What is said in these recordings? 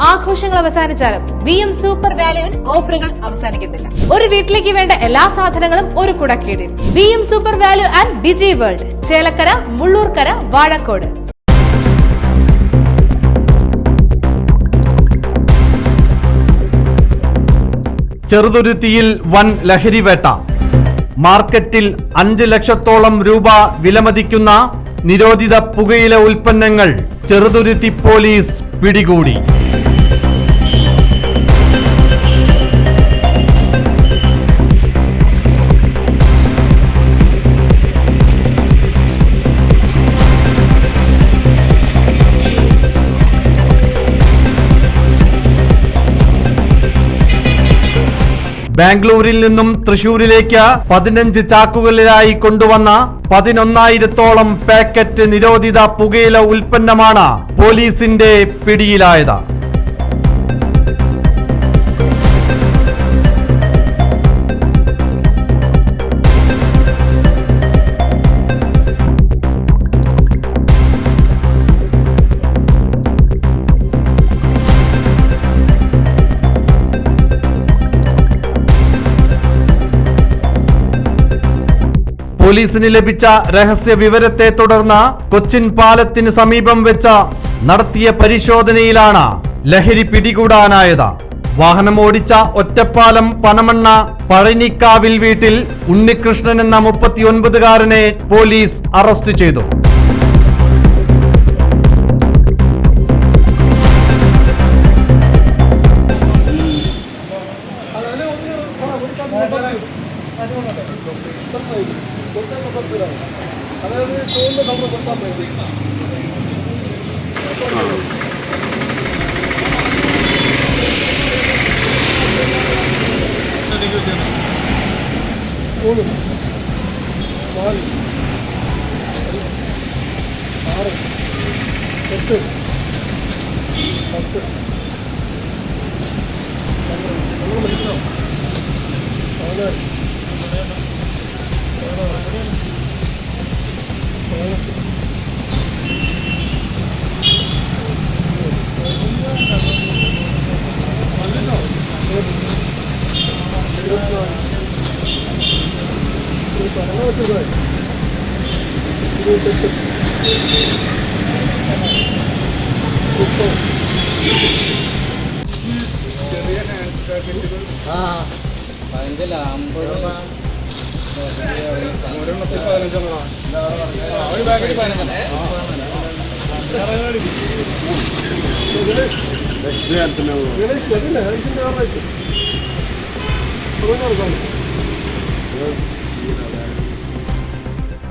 ആഘോഷങ്ങൾ അവസാനിച്ചാലും VM super വാല്യുവിൽ ഓഫറുകൾ അവസാനിക്കുന്നില്ല. ഒരു വീട്ടിലേക്ക് വേണ്ട എല്ലാ സാധനങ്ങളും ഒരു കുടക്കീഴിൽ. VM super value and digi world, Chelakkara, Mullurkara, Vazhakkode. ചെറുതുരുത്തിയിൽ വൻ ലഹരിവേട്ട. മാർക്കറ്റിൽ 5 ലക്ഷത്തോളം രൂപ വിലമതിക്കുന്ന നിരോധിത പുകയില ഉൽപ്പന്നങ്ങൾ ചെറുതുരുത്തി പോലീസ് പിടികൂടി. ബാംഗ്ലൂരിൽ നിന്നും തൃശൂരിലേക്ക് 15 ചാക്കുകളിലായി കൊണ്ടുവന്ന 11,000-ഓളം പാക്കറ്റ് നിരോധിത പുകയില ഉൽപ്പന്നമാണ് പോലീസിന്റെ പിടിയിലായത്. പോലീസിന് ലഭിച്ച രഹസ്യ വിവരത്തെ തുടർന്ന് കൊച്ചിൻ പാലത്തിന് സമീപം വെച്ച് നടത്തിയ പരിശോധനയിലാണ് ലഹരി പിടികൂടാനായത്. വാഹനം ഓടിച്ച ഒറ്റപ്പാലം പനമണ്ണ പഴനിക്കാവിൽ വീട്ടിൽ ഉണ്ണികൃഷ്ണൻ എന്ന 39-കാരനെ പോലീസ് അറസ്റ്റ് ചെയ്തു.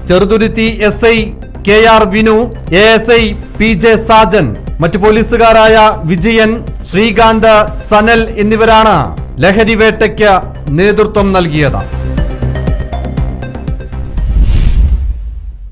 Cheruthuruthy SI KR Vinu, ASI PJ Sajan, മറ്റു പോലീസുകാരായ വിജയൻ, ശ്രീകാന്ത്, സനൽ എന്നിവരാണ് ലഹരിവേട്ടയ്ക്ക് നേതൃത്വം നൽകിയത്.